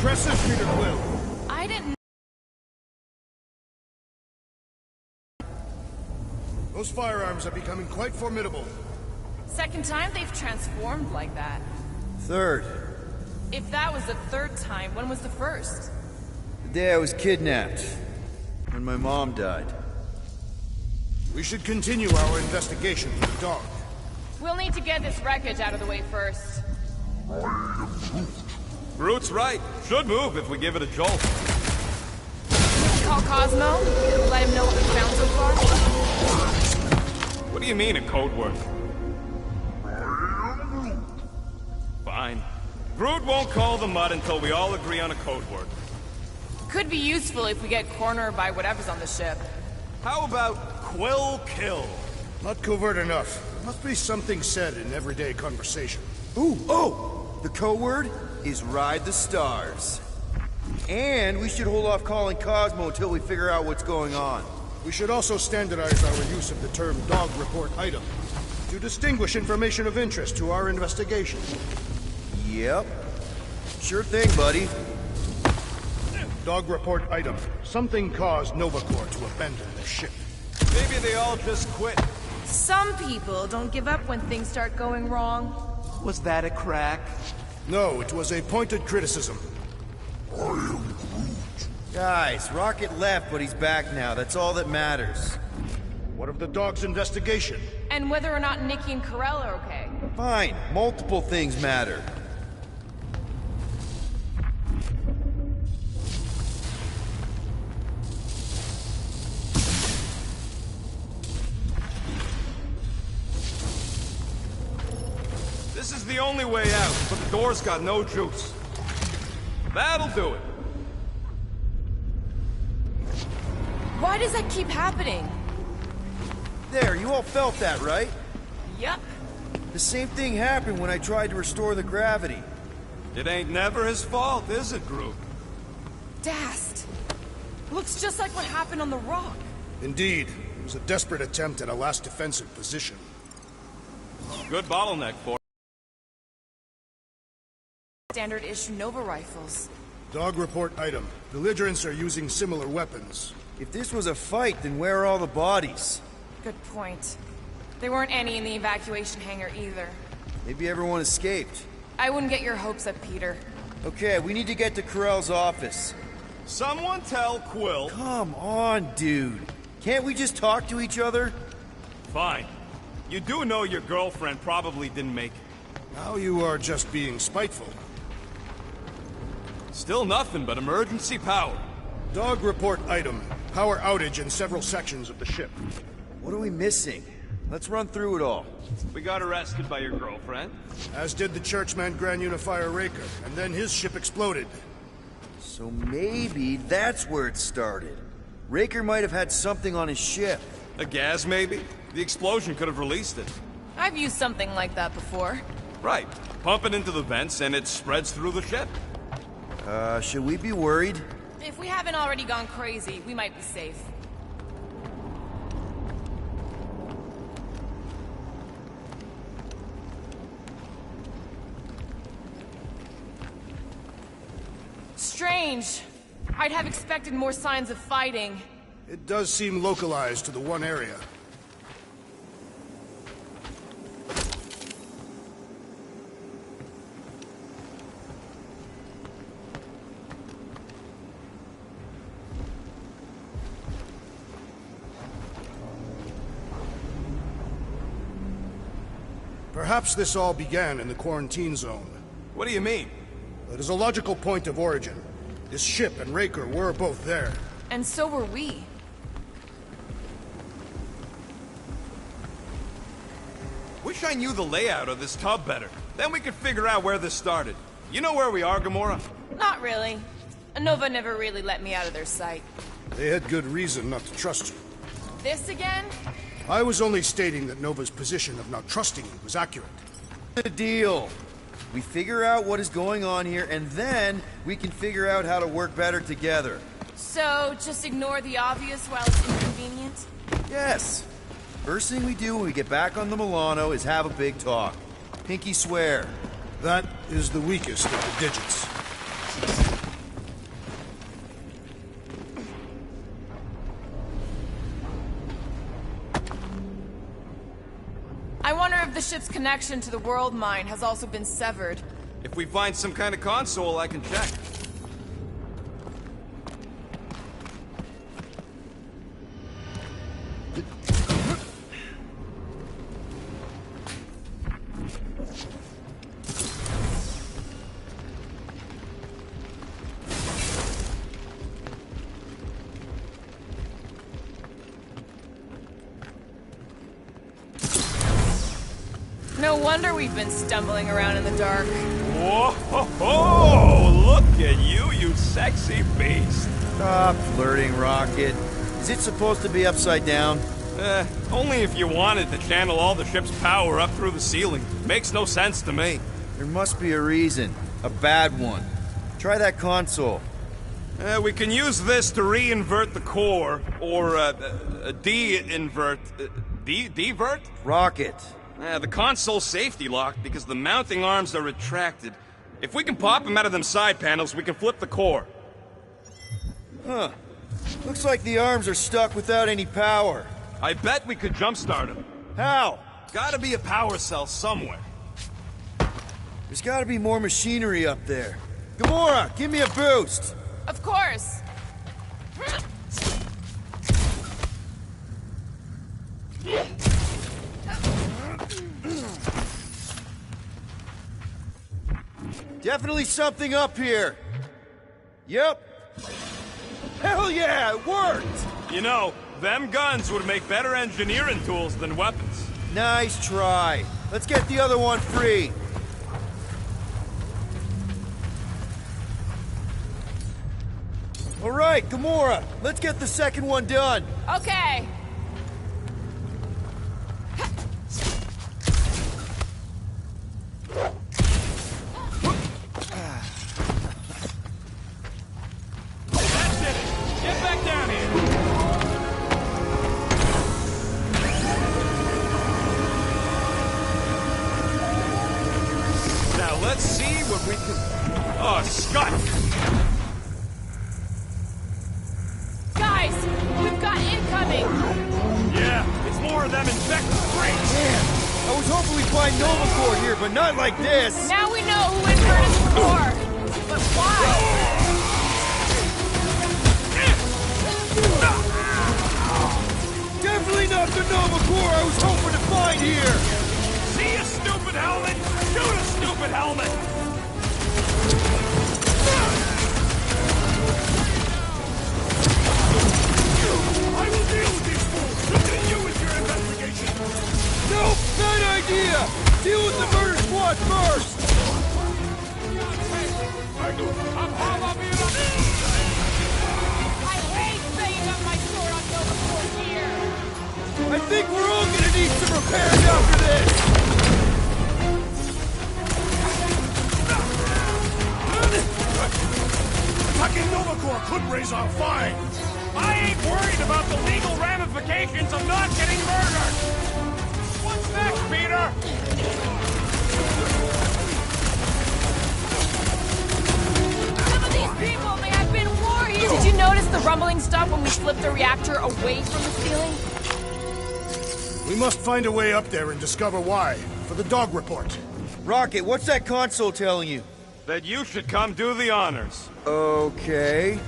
Impressive, Peter Quill. I didn't... Those firearms are becoming quite formidable. Second time they've transformed like that. Third. If that was the third time, when was the first? The day I was kidnapped. When my mom died. We should continue our investigation for the dog. We'll need to get this wreckage out of the way first. Groot's right. Should move if we give it a jolt. Call Cosmo? Let him know what we found so far? What do you mean, a code word? Fine. Groot won't call the mud until we all agree on a code word. Could be useful if we get cornered by whatever's on the ship. How about Quill Kill? Not covert enough. Must be something said in everyday conversation. Ooh, oh! The code word is Ride the Stars. And we should hold off calling Cosmo until we figure out what's going on. We should also standardize our use of the term dog report item to distinguish information of interest to our investigation. Yep. Sure thing, buddy. Dog report item. Something caused Nova Corps to abandon the ship. Maybe they all just quit. Some people don't give up when things start going wrong. Was that a crack? No, it was a pointed criticism. Guys, Rocket left, but he's back now. That's all that matters. What of the dog's investigation? And whether or not Nikki and Karel are okay. Fine. Multiple things matter. This is the only way out, but the door's got no juice. That'll do it. Why does that keep happening? There, you all felt that, right? Yup. The same thing happened when I tried to restore the gravity. It ain't never his fault, is it, Groot? Dast. Looks just like what happened on the rock. Indeed. It was a desperate attempt at a last defensive position. Good bottleneck for Standard issue Nova rifles. Dog report item. Belligerents are using similar weapons. If this was a fight, then where are all the bodies? Good point. There weren't any in the evacuation hangar either. Maybe everyone escaped. I wouldn't get your hopes up, Peter. Okay, we need to get to Karel's office. Someone tell Quill. Come on, dude. Can't we just talk to each other? Fine. You do know your girlfriend probably didn't make it. Now you are just being spiteful. Still nothing but emergency power. Dog report item. Power outage in several sections of the ship. What are we missing? Let's run through it all. We got arrested by your girlfriend. As did the Churchman Grand Unifier Raker, and then his ship exploded. So maybe that's where it started. Raker might have had something on his ship. A gas, maybe? The explosion could have released it. I've used something like that before. Right. Pump it into the vents and it spreads through the ship. Should we be worried? If we haven't already gone crazy, we might be safe. Strange. I'd have expected more signs of fighting. It does seem localized to the one area. Perhaps this all began in the quarantine zone. What do you mean? It is a logical point of origin. This ship and Raker were both there. And so were we. Wish I knew the layout of this tub better. Then we could figure out where this started. You know where we are, Gamora? Not really. Nova never really let me out of their sight. They had good reason not to trust you. This again? I was only stating that Nova's position of not trusting you was accurate. The deal. We figure out what is going on here, and then we can figure out how to work better together. So, just ignore the obvious while it's inconvenient? Yes. First thing we do when we get back on the Milano is have a big talk. Pinky swear. That is the weakest of the digits. the ship's connection to the world mine has also been severed. If we find some kind of console, I can check. No wonder we've been stumbling around in the dark. Whoa! Ho, ho! Look at you, you sexy beast! Stop flirting, Rocket. Is it supposed to be upside down? Only if you wanted to channel all the ship's power up through the ceiling. Makes no sense to me. There must be a reason. A bad one. Try that console. We can use this to re-invert the core, or de-invert... Divert? Rocket. The console's safety locked because the mounting arms are retracted. If we can pop them out of them side panels, we can flip the core. Huh. Looks like the arms are stuck without any power. I bet we could jumpstart them. How? Gotta be a power cell somewhere. There's gotta be more machinery up there. Gamora, give me a boost! Of course. Definitely something up here. Yep. Hell yeah, it worked! You know, them guns would make better engineering tools than weapons. Nice try. Let's get the other one free. All right, Gamora, let's get the second one done. Okay. That's it! Get back down here! Now let's see what we can... Oh, Scott! Guys, we've got incoming! Yeah, it's more of them infected freaks! Man, I was hoping we'd find Nova Corps here, but not like this. Now we know who inverted the core! But why? Definitely not the Nova Corps I was hoping to find here. See a stupid helmet? Shoot a stupid helmet! I will deal with these fools! Look at you with your investigation! Nope, bad idea. Deal with the murder squad first. I hate saying up my store on Nova Corps here! I think we're all gonna need some repairs after this. Attacking Nova Corps could raise our fine. I ain't worried about the legal ramifications of not getting murdered! What's next, Peter? Some of these people may have been warriors! Did you notice the rumbling stopped when we flipped the reactor away from the ceiling? We must find a way up there and discover why, for the dog report. Rocket, what's that console telling you? That you should come do the honors. Okay.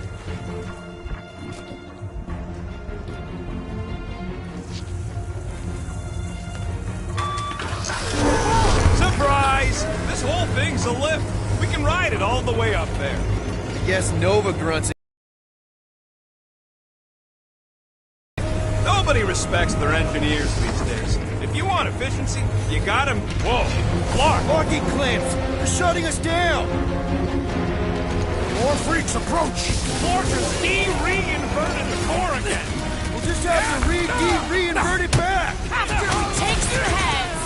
Surprise! This whole thing's a lift. We can ride it all the way up there. I guess Nova grunts. Nobody respects their engineers these days. If you want efficiency, you got 'em. Whoa! Clark! Locking clamps. They're shutting us down. More freaks approach! Clark has de-reinverted the core again! We'll just have to re-invert it back. After we take their heads!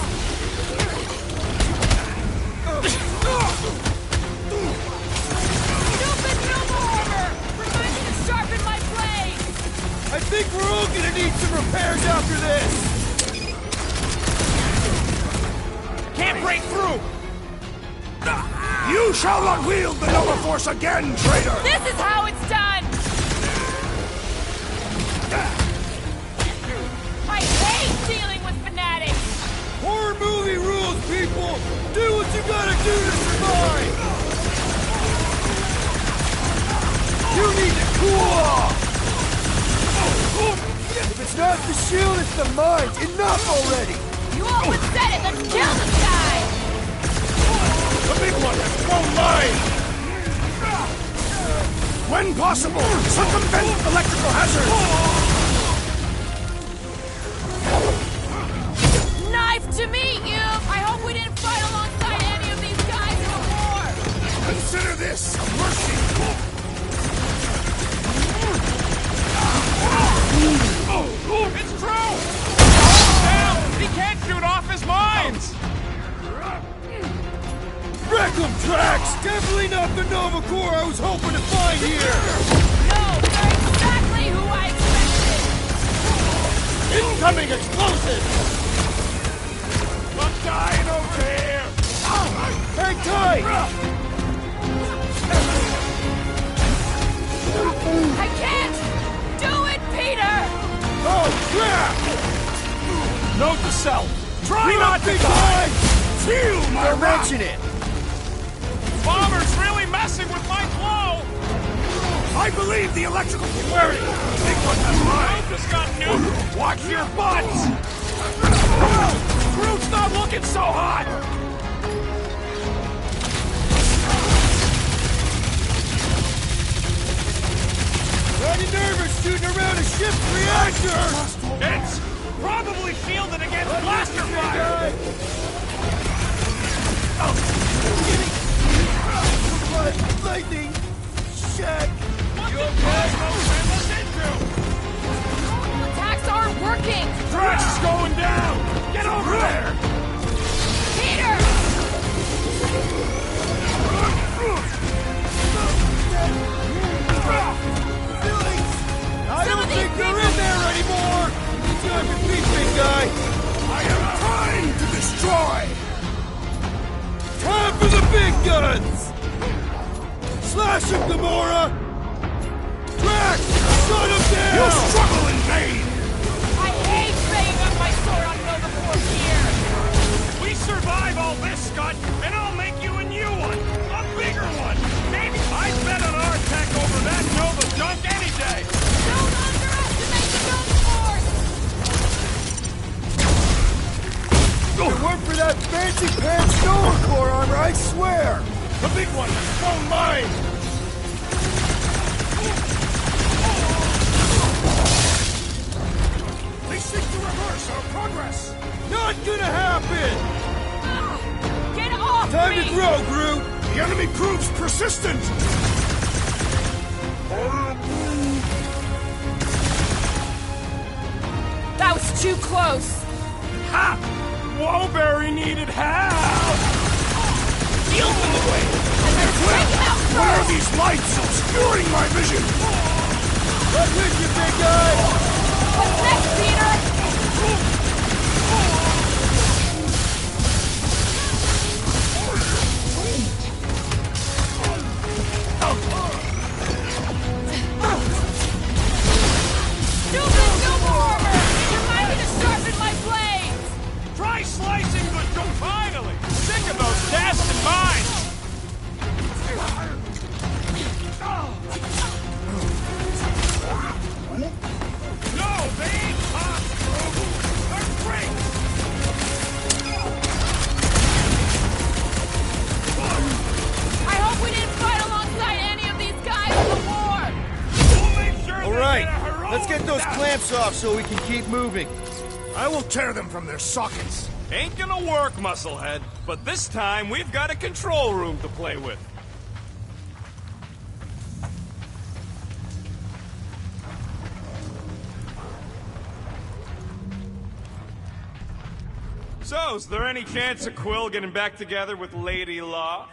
Stupid Nova Order! Remind me to sharpen my blade! I think we're all gonna need some repairs after this. Can't break through! You shall not wield the Nova Force again, traitor! This is how it's done! I hate dealing with fanatics! Horror movie asshole! Do what you gotta do to survive! You need to cool off! If it's not the shield, it's the mines! Enough already! You almost said it! Let's kill this guy! The big one has thrown mine! When possible, circumvent electrical hazards! Knife to meet you! I hope we didn't fight alongside any of these guys in the war! Consider this a mercy! It's true! Down! He can't shoot off his mines! Wreck 'em tracks! Definitely not the Nova Corps I was hoping to find here! No, they're exactly who I expected! Incoming explosives! I'm dying over here! Hang tight! I can't! Do it, Peter! Oh, crap! Note to self! Try You're not a to big die! guy! Feel my Don't wrath! mention it! Bomber's really messing with my flow! I believe the electrical polarity! Big one has mine! Just got nuked! Watch your butts! Groot's not looking so hot! Kinda nervous shooting around a ship's reactor! It's probably shielded against blaster fire! Lightning! Shit! What did Cosmo send us into? Attacks aren't working! Drax is going down! Get over there! Peter! I Some don't of these think they're people- in there anymore! You time to beat, big guy! I have time to destroy! Time for the big guns! Slash him, Gamora! Drax! Shut him down! You struggle in vain! I hate banging up my sword on Nova Corps here! We survive all this, Scott, and I'll make you a new one! A bigger one! Maybe I'd bet on our tech over that Nova junk any day! Don't underestimate the Nova Force! If it weren't for that fancy pants Nova Corps armor, I swear! The big one has thrown mine! They seek to reverse our progress! Not gonna happen! Get off Time me! to grow, Groot! The enemy proves persistent! That was too close! Ha! Woberry needed help! Shield in the way! Take him out Why are first! these lights obscuring my vision? Right with you, big guy! What's next, Peter? Stupid Nova armor! Remind me to sharpen my blades! Try slicing the junk finally! Sick of those casts and mines! No, they ain't hot! They're great! I hope we didn't fight alongside any of these guys in the war! We'll make sure All they right, get a heroic let's get those death. clamps off so we can keep moving. I will tear them from their sockets. Ain't gonna work, Musclehead. But this time, we've got a control room to play with. So, is there any chance of Quill getting back together with Lady Law?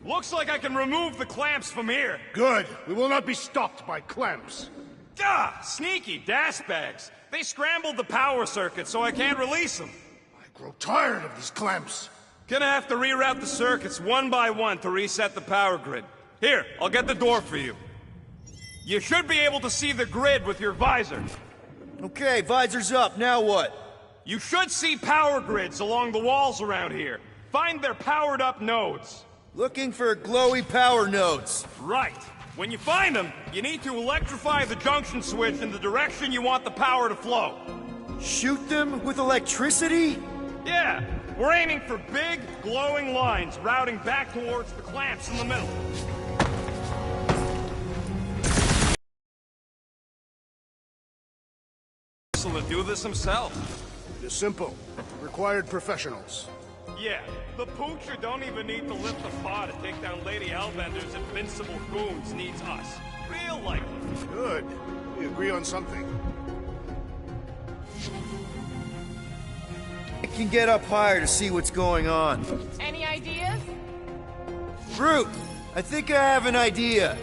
Looks like I can remove the clamps from here. Good. We will not be stopped by clamps. Duh! Sneaky dash bags. They scrambled the power circuit, so I can't release them. I grow tired of these clamps. Gonna have to reroute the circuits one by one to reset the power grid. Here, I'll get the door for you. You should be able to see the grid with your visor. Okay, visor's up, now what? You should see power grids along the walls around here. Find their powered-up nodes. Looking for glowy power nodes. Right. When you find them, you need to electrify the junction switch in the direction you want the power to flow. Shoot them with electricity? Yeah, we're aiming for big, glowing lines routing back towards the clamps in the middle. To do this himself. It is simple. Required professionals. Yeah, the poocher don't even need to lift the paw to take down Lady Hellbender's invincible goons needs us. Real likely. Good. We agree on something. I can get up higher to see what's going on. Any ideas? Groot, I think I have an idea.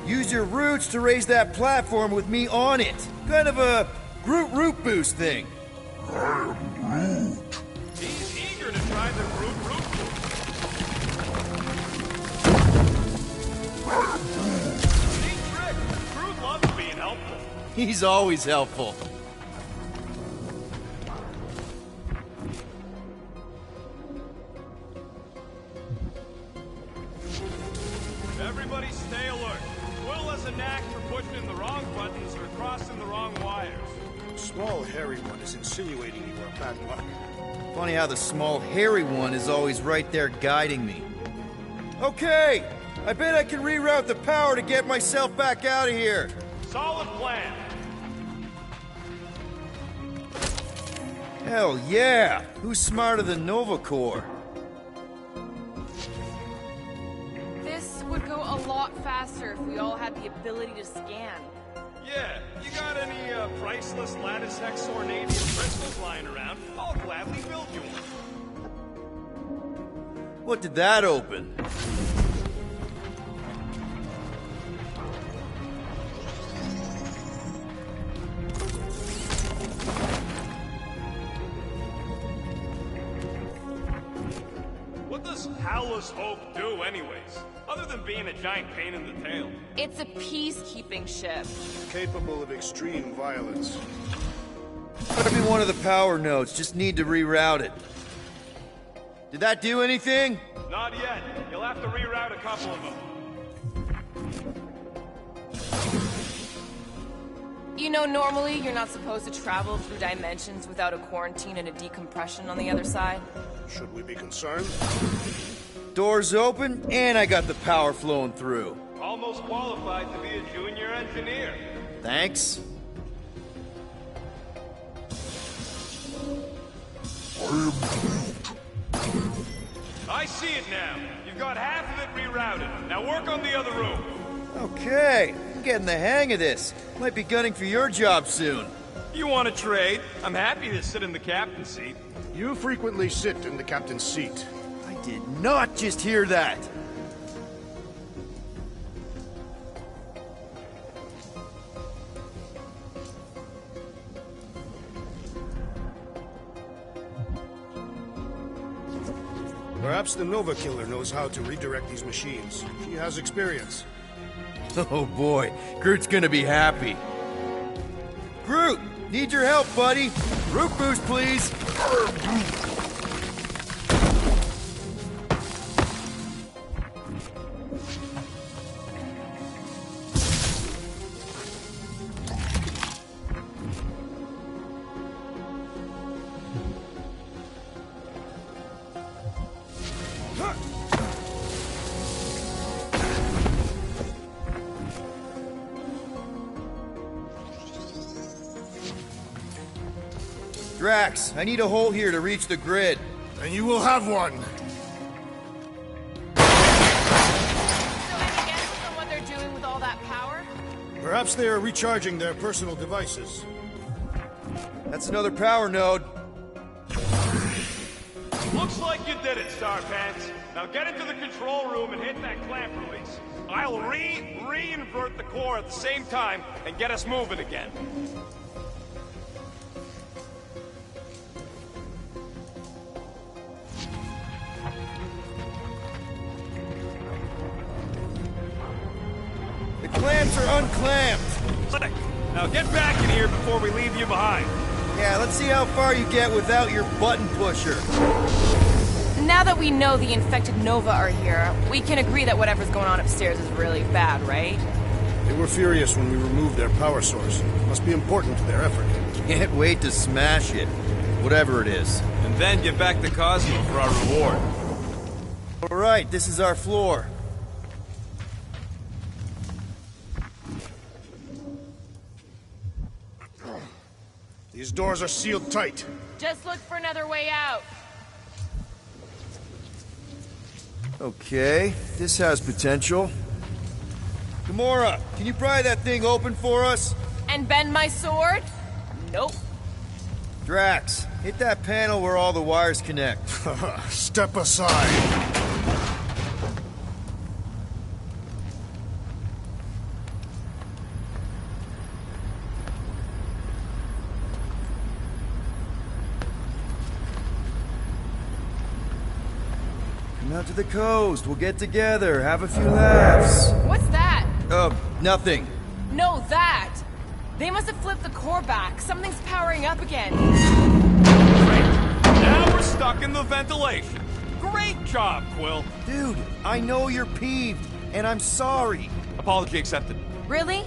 Use your roots to raise that platform with me on it. Kind of a Groot root boost thing. He's eager to try the Groot root boost. Neat trick. Groot loves being helpful. He's always helpful. Everybody stay alert. Will has a knack for pushing the wrong buttons or crossing the wrong wires. Small, hairy one is insinuating you are bad luck. Funny how the small, hairy one is always right there guiding me. Okay, I bet I can reroute the power to get myself back out of here. Solid plan. Hell yeah! Who's smarter than Nova Corps? This would go a lot faster if we all had the ability to scan. Yeah, you got any priceless lattice hexornadium crystals lying around? I'll gladly build you one. What did that open? What does Howl's Hope do anyways? Other than being a giant pain in the tail. It's a peacekeeping ship. Capable of extreme violence. Gotta be one of the power nodes, just need to reroute it. Did that do anything? Not yet. You'll have to reroute a couple of them. You know, normally you're not supposed to travel through dimensions without a quarantine and a decompression on the other side. Should we be concerned? Doors open, and I got the power flowing through. Almost qualified to be a junior engineer. Thanks. I see it now. You've got half of it rerouted. Now work on the other room. Okay, I'm getting the hang of this. Might be gunning for your job soon. You want to trade? I'm happy to sit in the captain's seat. You frequently sit in the captain's seat. I did not just hear that. Perhaps the Nova Killer knows how to redirect these machines. She has experience. Oh boy, Groot's gonna be happy. Groot, need your help, buddy. Root boost, please. Drax, I need a hole here to reach the grid. And you will have one. So any guesses on what they're doing with all that power? Perhaps they are recharging their personal devices. That's another power node. Looks like you did it, Starpants. Now get into the control room and hit that clamp release. I'll re-invert the core at the same time and get us moving again. The clamps are unclamped. Click. Now get back in here before we leave you behind. Yeah, let's see how far you get without your button pusher. Now that we know the infected Nova are here, we can agree that whatever's going on upstairs is really bad, right? They were furious when we removed their power source. Must be important to their effort. Can't wait to smash it. Whatever it is. And then get back to Cosmo for our reward. Alright, this is our floor. These doors are sealed tight. Just look for another way out. Okay, this has potential. Gamora, can you pry that thing open for us? And bend my sword? Nope. Drax, hit that panel where all the wires connect. Step aside. Come out to the coast, we'll get together, have a few laughs. What's that? Nothing. No, that! They must have flipped the core back. Something's powering up again. Great. Now we're stuck in the ventilation. Great job, Quill. Dude, I know you're peeved, and I'm sorry. Apology accepted. Really?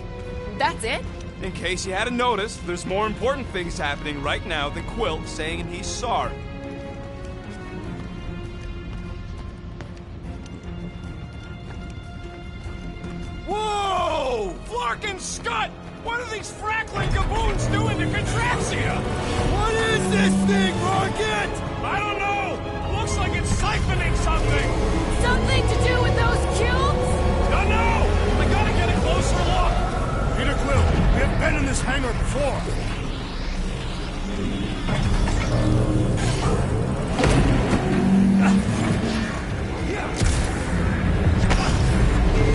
That's it? In case you hadn't noticed, there's more important things happening right now than Quill saying he's sorry. Whoa! Flark and Scott! What are these frackling gaboons doing to Contraxia? What is this thing, Rocket? I don't know! Looks like it's siphoning something! Something to do with those cubes? Don't know! We gotta get a closer look! Peter Quill, we have been in this hangar before.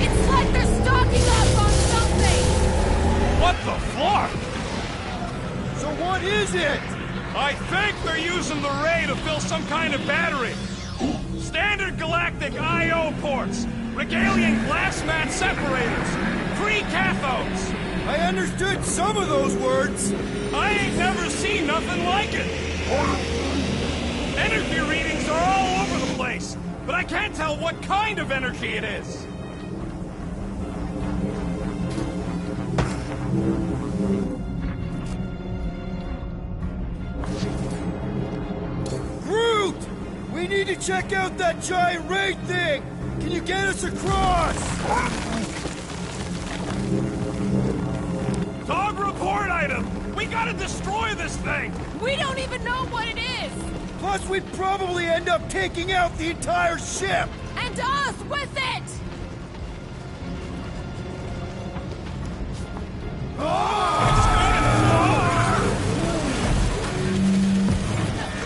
It's like they're stocking up on something! What the Flark? So what is it? I think they're using the ray to fill some kind of battery. Standard galactic I.O. ports, Regalian glass mat separators, free cathodes. I understood some of those words. I ain't never seen nothing like it. Energy readings are all over the place, but I can't tell what kind of energy it is. Groot! We need to check out that giant ray thing! Can you get us across? Dog report item! We gotta destroy this thing! We don't even know what it is! Plus, we'd probably end up taking out the entire ship! And us with it!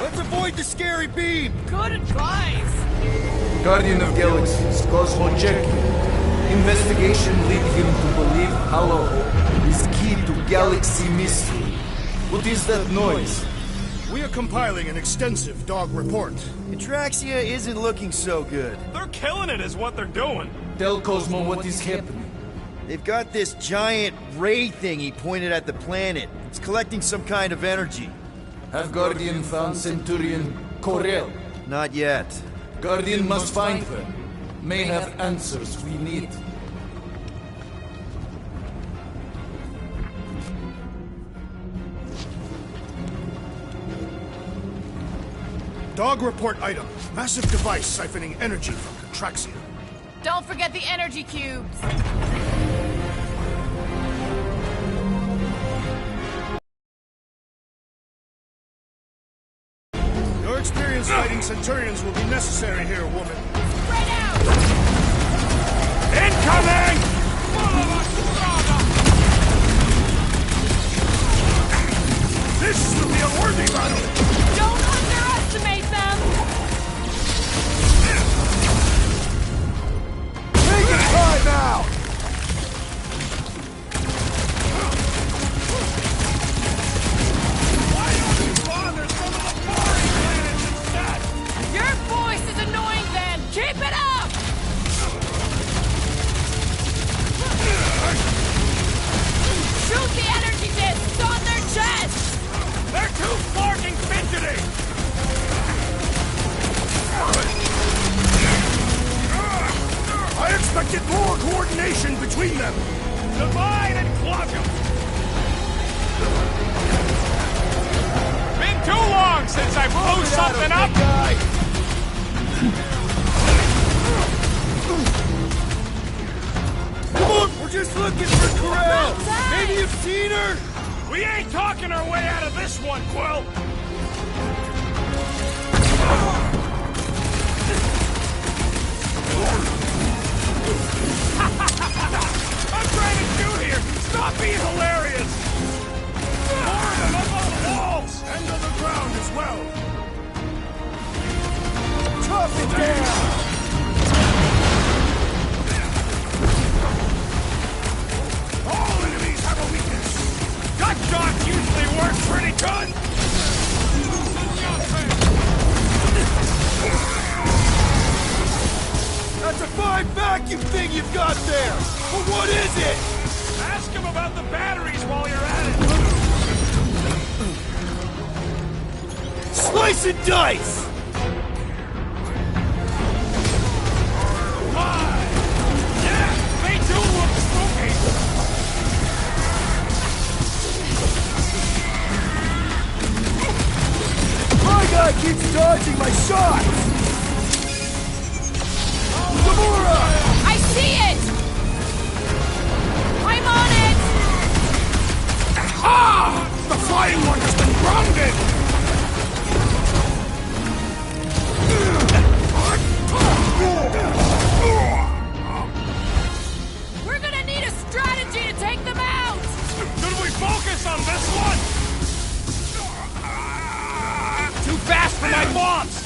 Let's avoid the scary beam! Good advice! Guardian of Galaxies, Cosmo Jackie. Investigation lead him to believe Hollow is key to galaxy mystery. What is that noise? We are compiling an extensive dog report. Contraxia isn't looking so good. They're killing it is what they're doing. Tell Cosmo what is happening. They've got this giant ray thingy pointed at the planet. It's collecting some kind of energy. Have Guardian found Centurion Corel? Not yet. Guardian must find her. May have answers we need. Dog report item. Massive device siphoning energy from Contraxia. Don't forget the energy cubes! Your experience fighting Centurions will be necessary here, woman. Spread out! Incoming! This will be a worthy battle! Don't underestimate them! Take your time out! Why don't you bother some of the boring planets instead? Your voice is annoying then! Keep it up! Shoot the energy discs on their chests! They're too get more coordination between them! Divide and conquer! Been too long since I blew something up! Come on, we're just looking for Corel! Maybe you've seen her? We ain't talking our way out of this one, Quill! I'm trying to shoot here! Stop being hilarious! More of them up on the walls! And on the ground as well! Chop it down! All enemies have a weakness! Gut shots usually work pretty good! That's a fine vacuum thing you've got there! But what is it? Ask him about the batteries while you're at it! Slice and dice! Why? Yeah, they do look spooky! My guy keeps dodging my shots! Gamora! I see it! I'm on it! Ah! The flying one has been grounded! We're gonna need a strategy to take them out! Should we focus on this one? Too fast for my bombs!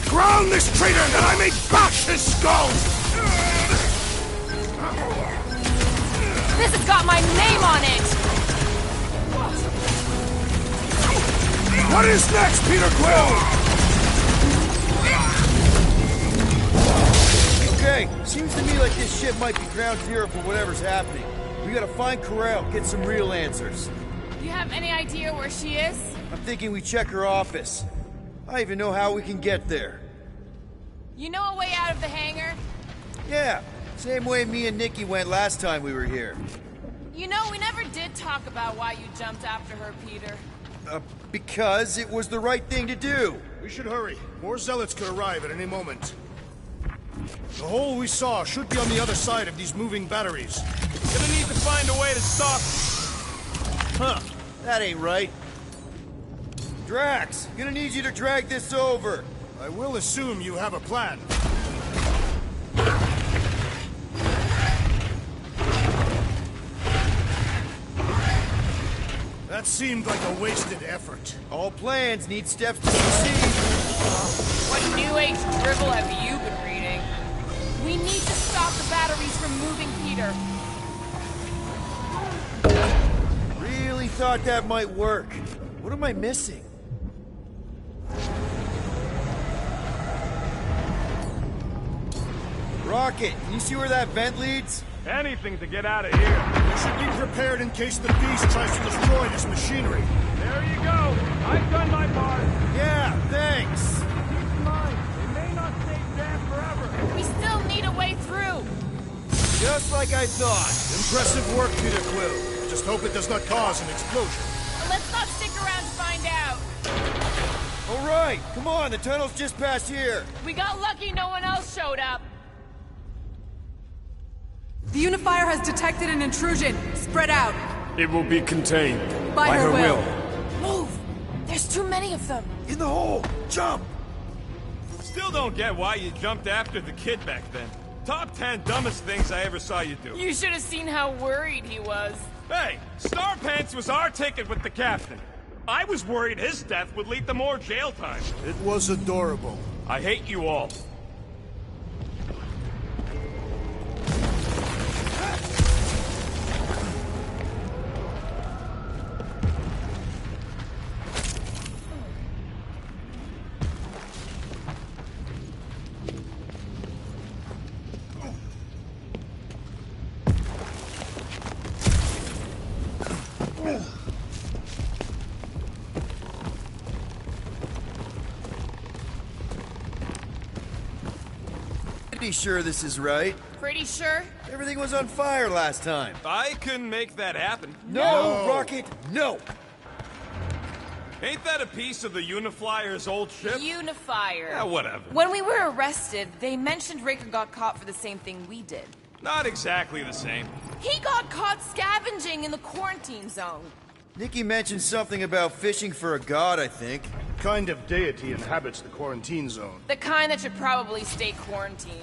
Ground this traitor that I may bash his skull! This has got my name on it! What is next, Peter Quill? Okay, seems to me like this ship might be ground zero for whatever's happening. We gotta find Corel, get some real answers. Do you have any idea where she is? I'm thinking we check her office. I even know how we can get there. You know a way out of the hangar? Yeah, same way me and Nikki went last time we were here. You know, we never did talk about why you jumped after her, Peter. Because it was the right thing to do. We should hurry. More zealots could arrive at any moment. The hole we saw should be on the other side of these moving batteries. Gonna need to find a way to stop them. Huh, that ain't right. Drax, gonna need you to drag this over. I will assume you have a plan. That seemed like a wasted effort. All plans need steps to succeed. What New Age dribble have you been reading? We need to stop the batteries from moving Peter. Really thought that might work. What am I missing? Rocket, can you see where that vent leads? Anything to get out of here. We should be prepared in case the beast tries to destroy this machinery. There you go. I've done my part. Yeah, thanks. Keep in mind, they may not stay jammed forever. We still need a way through. Just like I thought. Impressive work, Peter Quill. Just hope it does not cause an explosion. Let's not stick around to find out. All right, come on, the tunnel's just past here. We got lucky no one else showed up. The Unifier has detected an intrusion. Spread out. It will be contained. By her will. Move! There's too many of them. In the hole, jump! Still don't get why you jumped after the kid back then. Top 10 dumbest things I ever saw you do. You should have seen how worried he was. Hey, Star Pants was our ticket with the captain. I was worried his death would lead to more jail time. It was adorable. I hate you all. pretty sure this is right. Pretty sure? Everything was on fire last time. I couldn't make that happen. No, Rocket, no! Ain't that a piece of the Uniflyer's old ship? Unifier. Yeah, whatever. When we were arrested, they mentioned Raker got caught for the same thing we did. Not exactly the same. He got caught scavenging in the quarantine zone. Nikki mentioned something about fishing for a god, I think. Kind of deity inhabits the quarantine zone. The kind that should probably stay quarantined.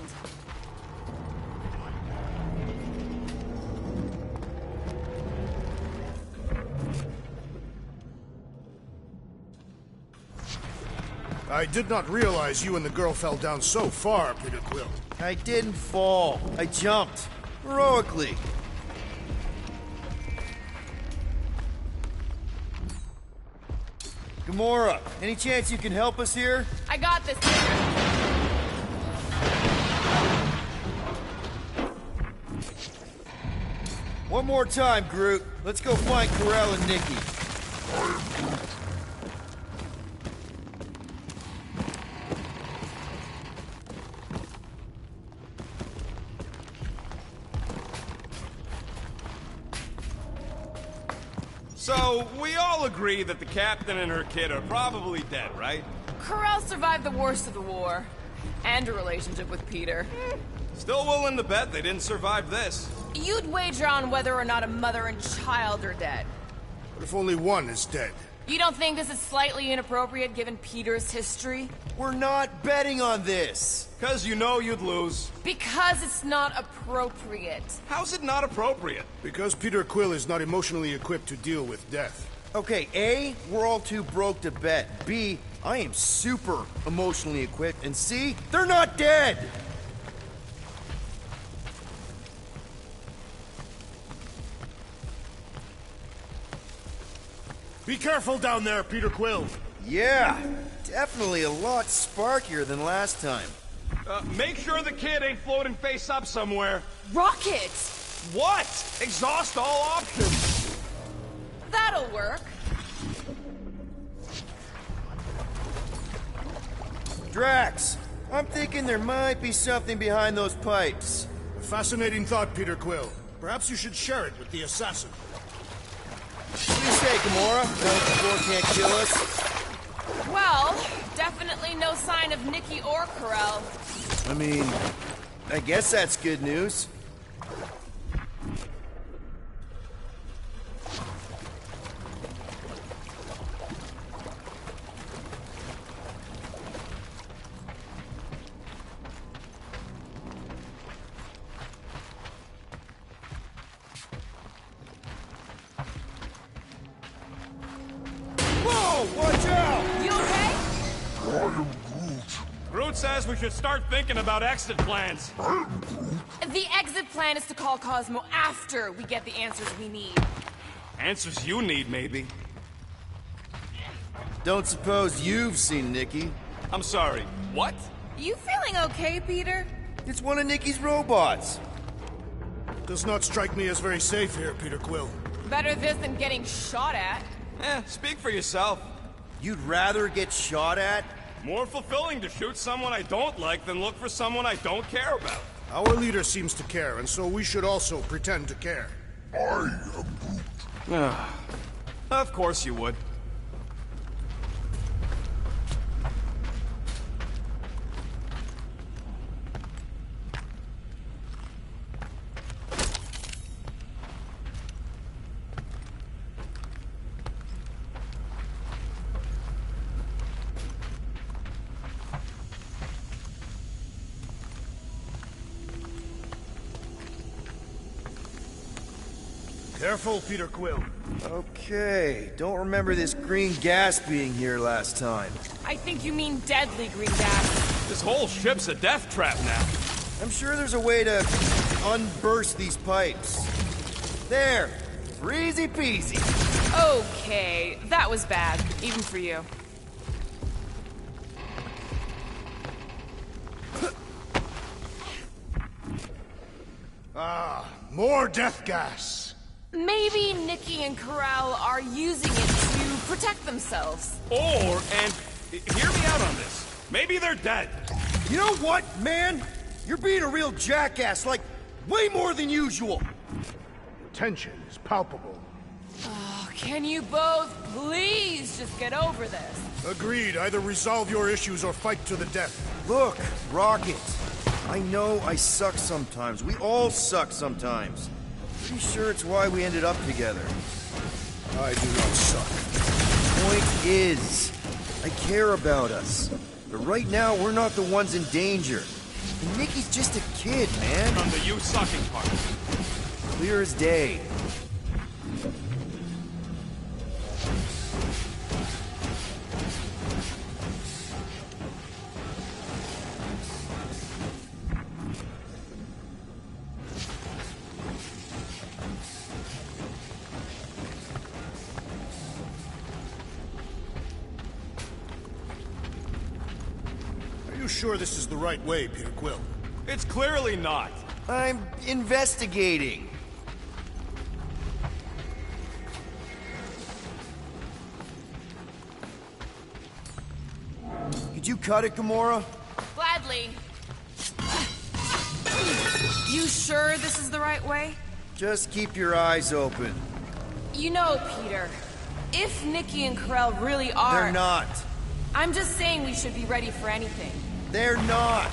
I did not realize you and the girl fell down so far, Peter Quill. I didn't fall. I jumped. Heroically. Gamora, any chance you can help us here? I got this. One more time, Groot. Let's go find Karel and Nikki. So, we all agree that the captain and her kid are probably dead, right? Karel survived the worst of the war. And a relationship with Peter. Still willing to bet they didn't survive this. You'd wager on whether or not a mother and child are dead. What if only one is dead? You don't think this is slightly inappropriate given Peter's history? We're not betting on this. 'Cause you know you'd lose. Because it's not appropriate. How's it not appropriate? Because Peter Quill is not emotionally equipped to deal with death. Okay, A, we're all too broke to bet. B, I am super emotionally equipped. And C, they're not dead! Be careful down there, Peter Quill. Yeah, definitely a lot sparkier than last time. Make sure the kid ain't floating face up somewhere. Rocket! What? Exhaust all options. That'll work. Drax, I'm thinking there might be something behind those pipes. A fascinating thought, Peter Quill. Perhaps you should share it with the assassin. What do you say, Gamora? No, can't kill us? Well, definitely no sign of Nikki or Karel. I mean, I guess that's good news. Whoa! Watch out! You okay? Groot says we should start thinking about exit plans. The exit plan is to call Cosmo after we get the answers we need. Answers you need, maybe. Don't suppose you've seen Nikki? I'm sorry, what? You feeling okay, Peter? It's one of Nikki's robots. Does not strike me as very safe here, Peter Quill. Better this than getting shot at. Speak for yourself. You'd rather get shot at? More fulfilling to shoot someone I don't like than look for someone I don't care about. Our leader seems to care, and so we should also pretend to care. Of course you would. Careful, Peter Quill. Okay, don't remember this green gas being here last time. I think you mean deadly green gas. This whole ship's a death trap now. I'm sure there's a way to unburst these pipes. There, easy peasy. Okay, that was bad, even for you. More death gas. Maybe Nikki and Karel are using it to protect themselves. Or, and hear me out on this, maybe they're dead. You know what, man? You're being a real jackass, like, way more than usual! Tension is palpable. Oh, can you both please just get over this? Agreed. Either resolve your issues or fight to the death. Look, Rocket. I know I suck sometimes. We all suck sometimes. Pretty sure it's why we ended up together. I do not suck. Point is, I care about us. But right now, we're not the ones in danger. And Nikki's just a kid, man. From the you sucking part. Clear as day. Are you sure this is the right way, Peter Quill? It's clearly not. I'm investigating. Could you cut it, Gamora? Gladly. You sure this is the right way? Just keep your eyes open. You know, Peter, if Nikki and Karel really are... They're not. I'm just saying we should be ready for anything. They're not.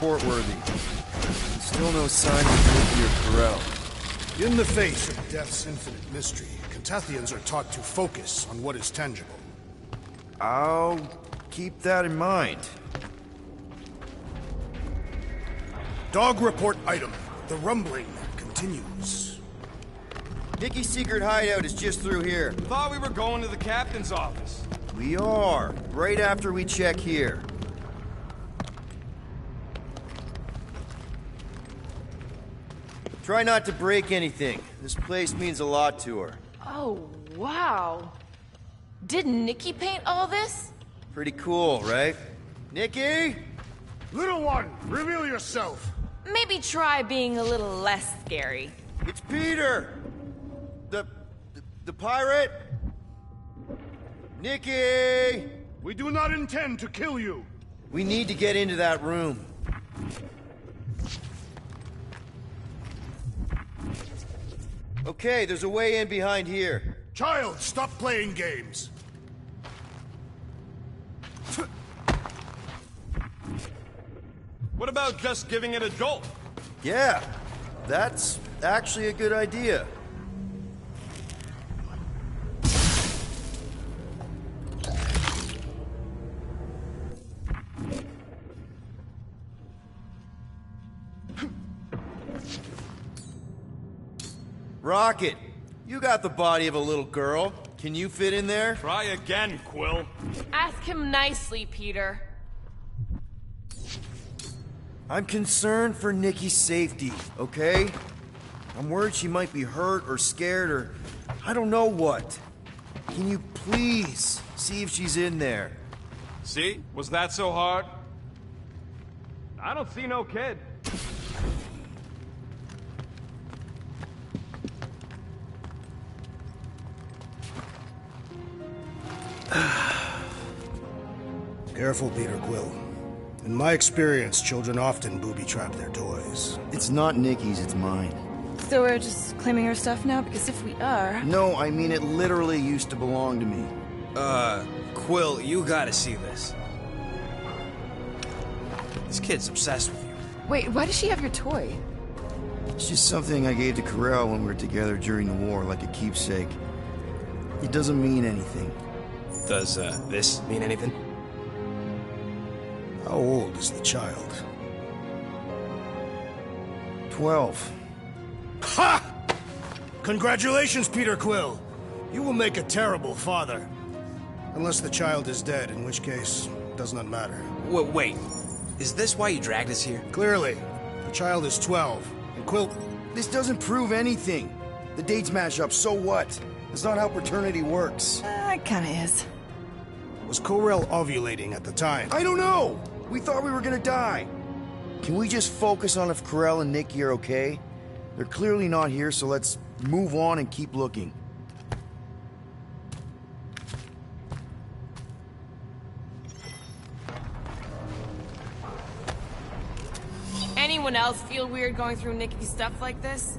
Portworthy. Still no sign of Nikki or Karel. In the face of death's infinite mystery, Catathians are taught to focus on what is tangible. I'll keep that in mind. Dog report item. The rumbling continues. Nikki's secret hideout is just through here. Thought we were going to the captain's office. We are, right after we check here. Try not to break anything. This place means a lot to her. Oh, wow. Did Nikki paint all this? Pretty cool, right? Nikki? Little one, reveal yourself. Maybe try being a little less scary. It's Peter! The pirate? Nikki! We do not intend to kill you. We need to get into that room. Okay, there's a way in behind here. Child, stop playing games. What about just giving it a jolt? Yeah, that's actually a good idea. Rocket, you got the body of a little girl. Can you fit in there? Try again, Quill. Ask him nicely, Peter. I'm concerned for Nikki's safety, okay? I'm worried she might be hurt or scared or I don't know what. Can you please see if she's in there? See? Was that so hard? I don't see no kid. Careful, Peter Quill. In my experience, children often booby-trap their toys. It's not Nikki's, it's mine. So we're just claiming her stuff now? Because if we are... No, I mean it literally used to belong to me. Quill, you gotta see this. This kid's obsessed with you. Wait, why does she have your toy? It's just something I gave to Karel when we were together during the war, like a keepsake. It doesn't mean anything. Does, this mean anything? How old is the child? 12. Ha! Congratulations, Peter Quill. You will make a terrible father. Unless the child is dead, in which case, it does not matter. Wait. Is this why you dragged us here? Clearly, the child is 12, and Quill... This doesn't prove anything. The dates match up, so what? That's not how paternity works. It kinda is. Was Ko-Rel ovulating at the time? I don't know! We thought we were gonna die. Can we just focus on if Ko-Rel and Nikki are okay? They're clearly not here, so let's move on and keep looking. Anyone else feel weird going through Nikki's stuff like this?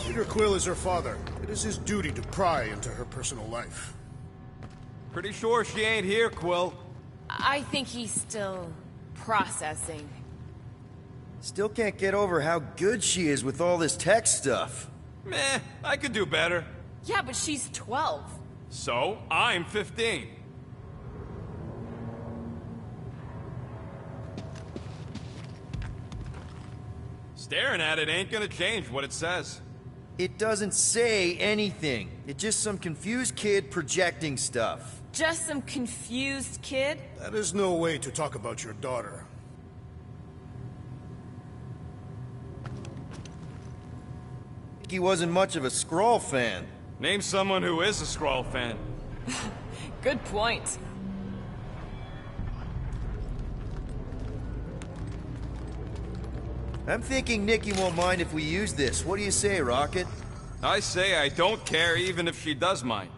Peter Quill is her father. It is his duty to pry into her personal life. Pretty sure she ain't here, Quill. I think he's still processing. Still can't get over how good she is with all this tech stuff. Meh, I could do better. Yeah, but she's 12. So, I'm 15. Staring at it ain't gonna change what it says. It doesn't say anything. It's just some confused kid projecting stuff. Just some confused kid? That is no way to talk about your daughter. He wasn't much of a Skrull fan. Name someone who is a Skrull fan. Good point. I'm thinking Nikki won't mind if we use this. What do you say, Rocket? I say I don't care even if she does mind.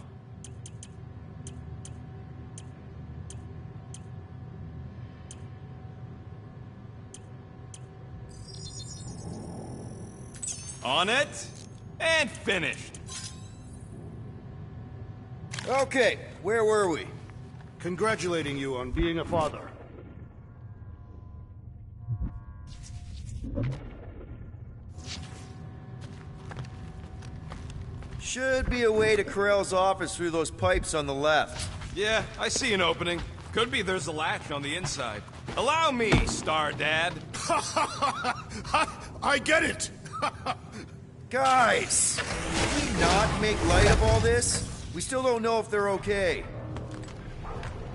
On it, and finished. Okay, where were we? Congratulating you on being a father. Should be a way to Ko-Rel's office through those pipes on the left. Yeah, I see an opening. Could be there's a latch on the inside. Allow me, Star Dad. I get it! Guys! Can we not make light of all this? We still don't know if they're okay.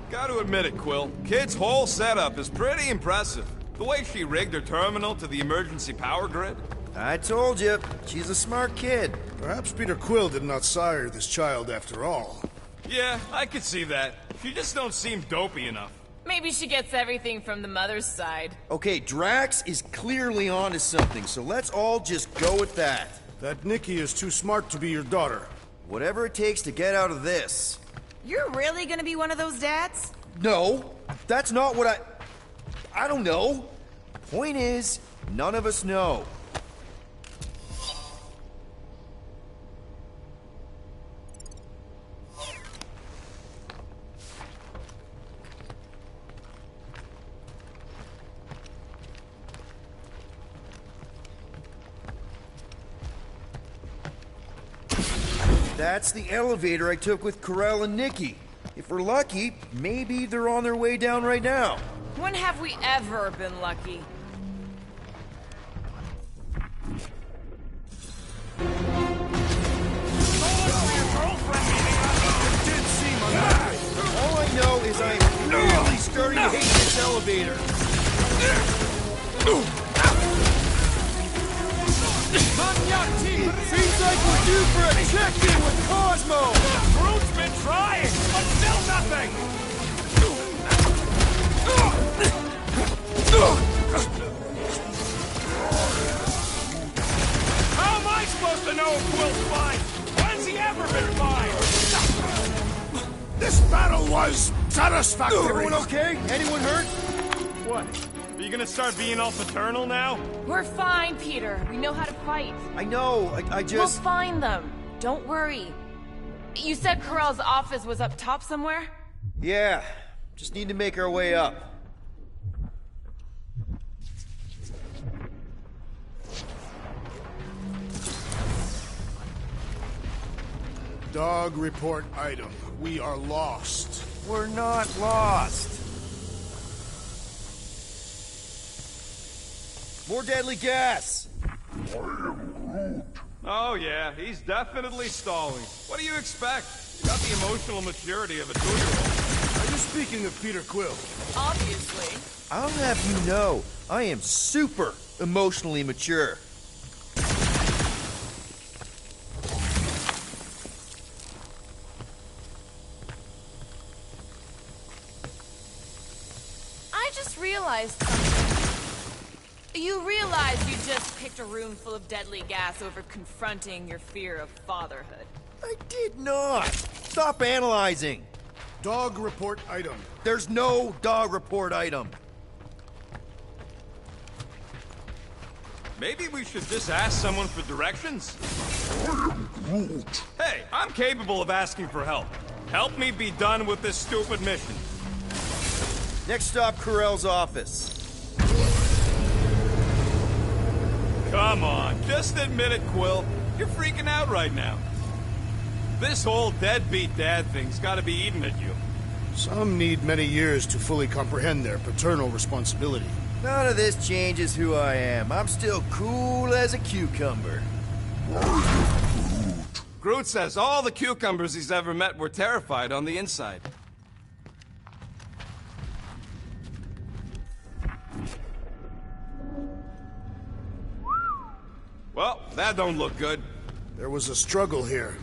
Gotta admit it, Quill. Kid's whole setup is pretty impressive. The way she rigged her terminal to the emergency power grid. I told you, she's a smart kid. Perhaps Peter Quill did not sire this child after all. Yeah, I could see that. She just don't seem dopey enough. Maybe she gets everything from the mother's side. Okay, Drax is clearly onto something, so let's all just go with that. That Nikki is too smart to be your daughter. Whatever it takes to get out of this. You're really gonna be one of those dads? No, that's not what I don't know. Point is, none of us know. That's the elevator I took with Ko-Rel and Nikki. If we're lucky, maybe they're on their way down right now. When have we ever been lucky? All I know is I'm really starting to hate this elevator. Seems like we're due for a check-in with Cosmo! Groot's been trying, but still nothing! How am I supposed to know if Quill's fine? When's he ever been fine? This battle was satisfactory! Everyone okay? Anyone hurt? What? Are you gonna start being all paternal now? We're fine, Peter. We know how to fight. I know, I just... We'll find them. Don't worry. You said Ko-Rel's office was up top somewhere? Yeah, just need to make our way up. Dog report item. We are lost. We're not lost. More deadly gas! Oh yeah, he's definitely stalling. What do you expect? Got the emotional maturity of a 2-year-old. Are you speaking of Peter Quill? Obviously. I'll have you know, I am super emotionally mature. I just realized something. You realize you just picked a room full of deadly gas over confronting your fear of fatherhood. I did not. Stop analyzing. Dog report item. There's no dog report item. Maybe we should just ask someone for directions? Hey, I'm capable of asking for help. Help me be done with this stupid mission. Next stop, Corell's office. Come on, just admit it, Quill. You're freaking out right now. This whole deadbeat dad thing's gotta be eating at you. Some need many years to fully comprehend their paternal responsibility. None of this changes who I am. I'm still cool as a cucumber. Groot says all the cucumbers he's ever met were terrified on the inside. Well, that don't look good. There was a struggle here.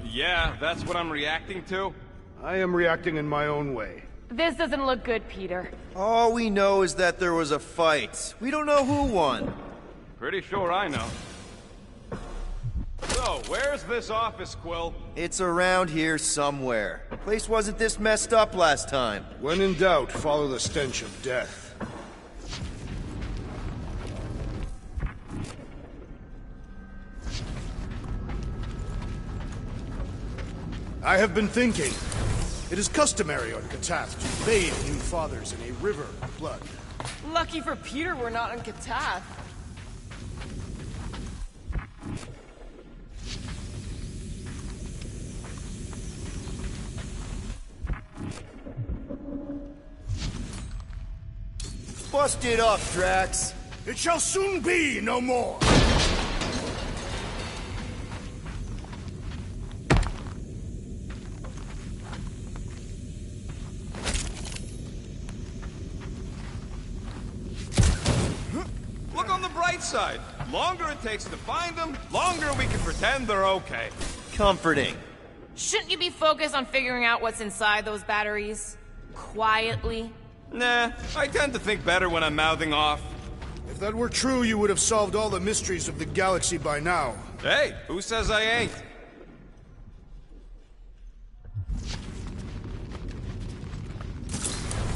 Yeah, that's what I'm reacting to? I am reacting in my own way. This doesn't look good, Peter. All we know is that there was a fight. We don't know who won. Pretty sure I know. So, where's this office, Quill? It's around here somewhere. The place wasn't this messed up last time. When in doubt, follow the stench of death. I have been thinking. It is customary on Katath to bathe new fathers in a river of blood. Lucky for Peter we're not on Katath. Bust it up, Drax. It shall soon be no more! Look on the bright side. Longer it takes to find them, longer we can pretend they're okay. Comforting. Shouldn't you be focused on figuring out what's inside those batteries? Quietly? Nah, I tend to think better when I'm mouthing off. If that were true, you would have solved all the mysteries of the galaxy by now. Hey, who says I ain't?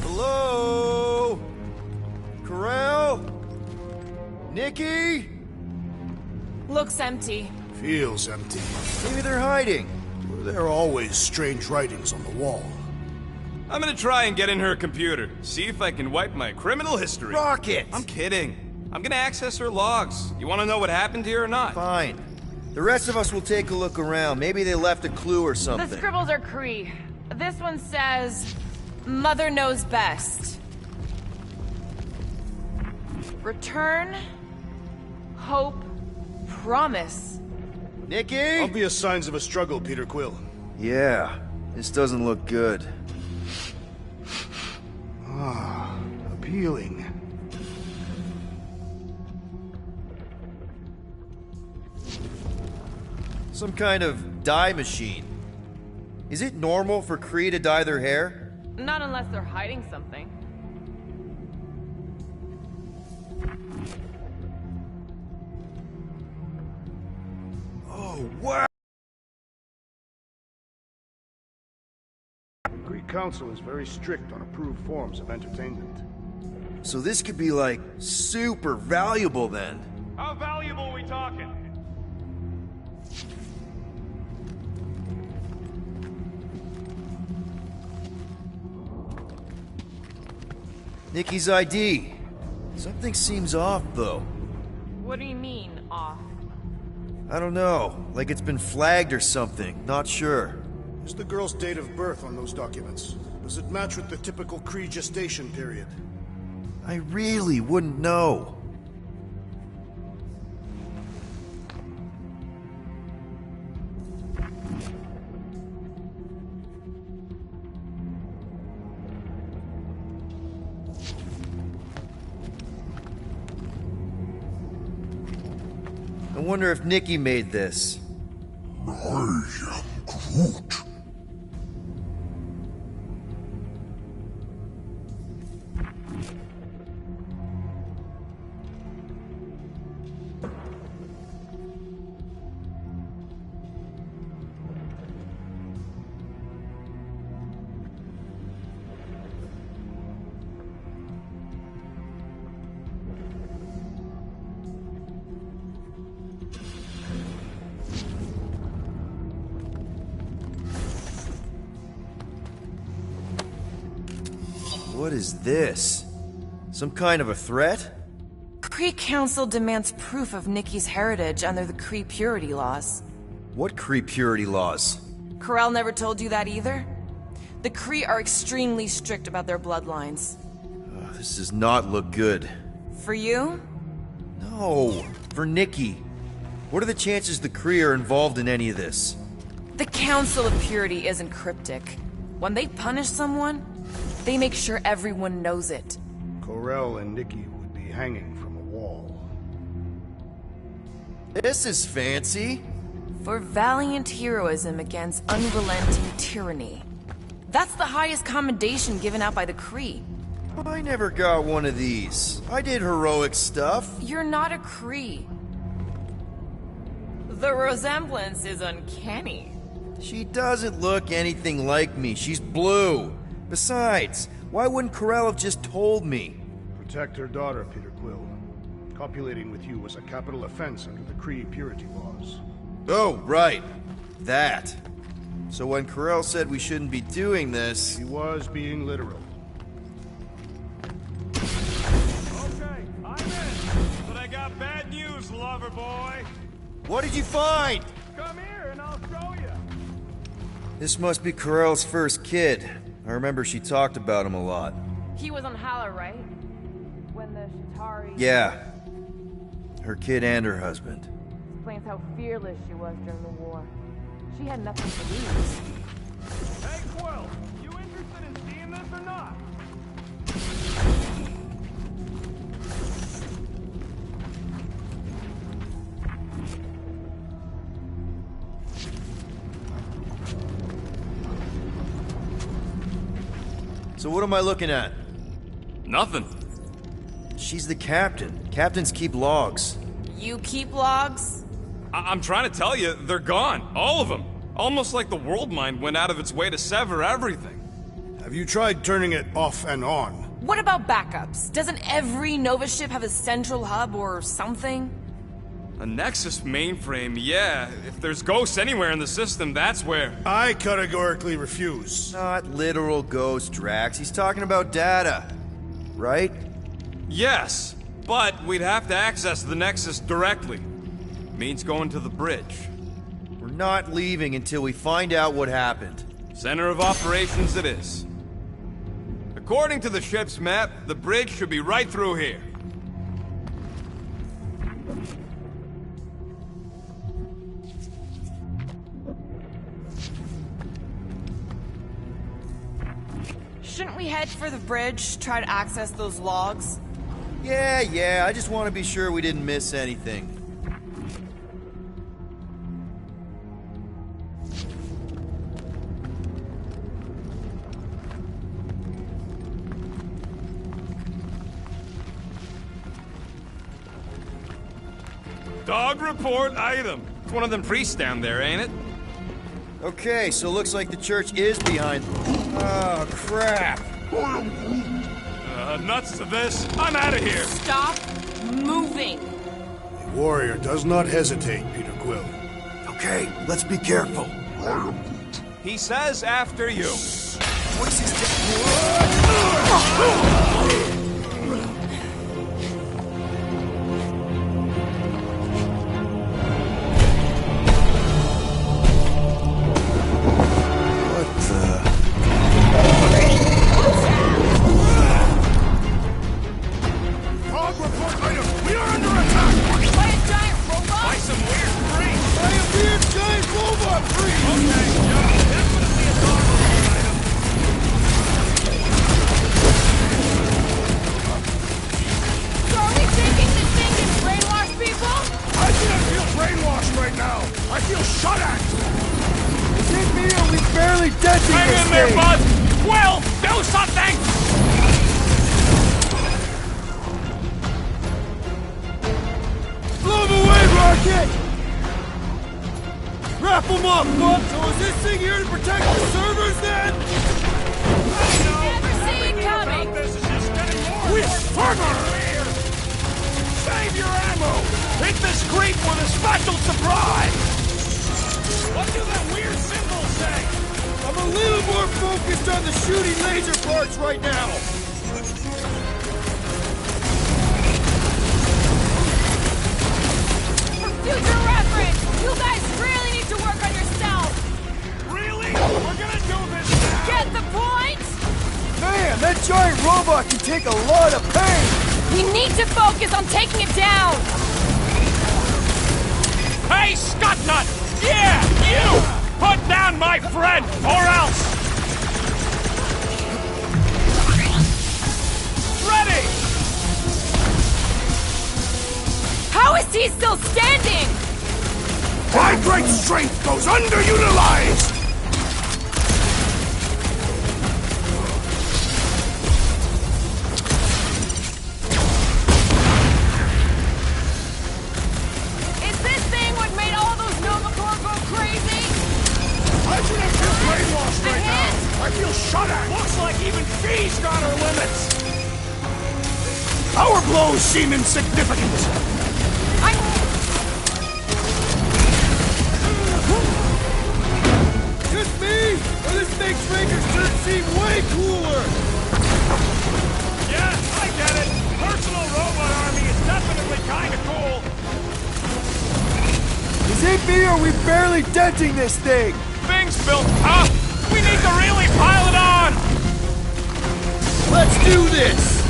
Hello? Corell? Nikki? Looks empty. Feels empty. Maybe they're hiding. There are always strange writings on the wall. I'm gonna try and get in her computer, see if I can wipe my criminal history. Rocket! I'm kidding. I'm gonna access her logs. You wanna know what happened here or not? Fine. The rest of us will take a look around. Maybe they left a clue or something. The scribbles are Kree. This one says, Mother knows best. Return, hope, promise. Nikki? Obvious signs of a struggle, Peter Quill. Yeah, this doesn't look good. Ah, appealing. Some kind of dye machine. Is it normal for Kree to dye their hair? Not unless they're hiding something. Oh, wow! The Greek Council is very strict on approved forms of entertainment. So this could be like super valuable then. How valuable are we talking? Nikki's ID. Something seems off though. What do you mean, off? I don't know, like it's been flagged or something, not sure. Is the girl's date of birth on those documents? Does it match with the typical Kree gestation period? I really wouldn't know. wonder if Nikki made this. I am Groot. What is this? Some kind of a threat? Kree Council demands proof of Nikki's heritage under the Kree purity laws. What Kree purity laws? Corel never told you that either? The Kree are extremely strict about their bloodlines. This does not look good. For you? No, for Nikki. What are the chances the Kree are involved in any of this? The Council of Purity isn't cryptic. When they punish someone, they make sure everyone knows it. Corel and Nikki would be hanging from a wall. This is fancy. For valiant heroism against unrelenting tyranny. That's the highest commendation given out by the Kree. I never got one of these. I did heroic stuff. You're not a Kree. The resemblance is uncanny. She doesn't look anything like me. She's blue. Besides, why wouldn't Corel have just told me? Protect her daughter, Peter Quill. Copulating with you was a capital offense under the Kree purity laws. Oh, right. That. So when Corel said we shouldn't be doing this... He was being literal. Okay, I'm in. But I got bad news, lover boy. What did you find? Come here and I'll show you. This must be Corel's first kid. I remember she talked about him a lot. He was on Hala, right? When the Chitauri... Yeah. Her kid and her husband. Explains how fearless she was during the war. She had nothing to lose. Hey, Quill, you interested in seeing this or not? So what am I looking at? Nothing. She's the captain. Captains keep logs. You keep logs? I'm trying to tell you, they're gone. All of them. Almost like the world mind went out of its way to sever everything. Have you tried turning it off and on? What about backups? Doesn't every Nova ship have a central hub or something? A Nexus mainframe, yeah. If there's ghosts anywhere in the system, that's where. I categorically refuse. Not literal ghost, Drax. He's talking about data. Right? Yes, but we'd have to access the Nexus directly. Means going to the bridge. We're not leaving until we find out what happened. Center of operations it is. According to the ship's map, the bridge should be right through here. Shouldn't we head for the bridge, try to access those logs? Yeah, I just want to be sure we didn't miss anything. Dog report item. It's one of them priests down there, ain't it? Okay, so looks like the church is behind... Oh, crap! Nuts to this. I'm out of here. Stop moving! A warrior does not hesitate, Peter Quill. Okay, let's be careful. He says after you. Dog report item! We are under attack! By a giant robot? By some weird freak. By a weird giant robot freak! Okay, yeah, definitely a dog report item. So are we thinking this thing can brainwash people? I do not feel at! Hit me or we barely denting Hang this in there, thing! bud! Will, do something! Blow him away, Rocket! Wrap him up, bud! So is this thing here to protect the servers, then? Never see it coming! This is just getting more We're further here! Save your ammo! Hit this creep with a special surprise! What do the weird symbols say? I'm a little more focused on the shooting laser parts right now! For future reference, you guys really need to work on yourself! Really? We're gonna do this now! Get the point? Man, that giant robot can take a lot of pain! We need to focus on taking it down! Hey, Scuttnut! Yeah, you! Put down my friend, or else! Ready! How is he still standing? My great strength goes underutilized! Is this thing what made all those Nova Corps go crazy? I shouldn't feel brainwashed right A hit? now! I feel shot at! Looks like even she's got her limits! Our blows seem insignificant! Just me? Or this makes Raker's turn seem way cooler? Yeah, I get it! Personal robot army is definitely kinda cool! Is it me or we barely denting this thing? Things built up! We need to really pile it on! Let's do this!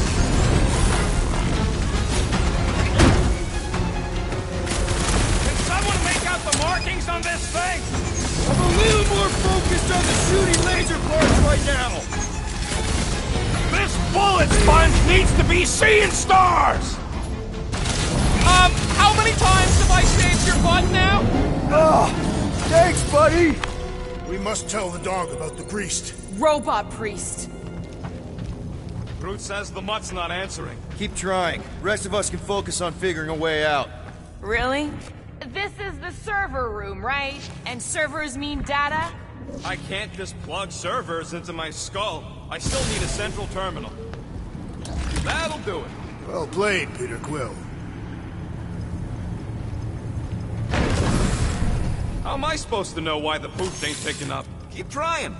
Can someone make out the markings on this thing? I'm a little more focused on the shooting laser parts right now! This bullet sponge needs to be seeing stars! How many times have I saved your butt now? Oh, thanks, buddy! We must tell the dog about the priest. Robot priest. Brute says the mutt's not answering. Keep trying. Rest of us can focus on figuring a way out. Really? This is the server room, right? And servers mean data? I can't just plug servers into my skull. I still need a central terminal. That'll do it. Well played, Peter Quill. How am I supposed to know why the pooch ain't picking up? Keep trying.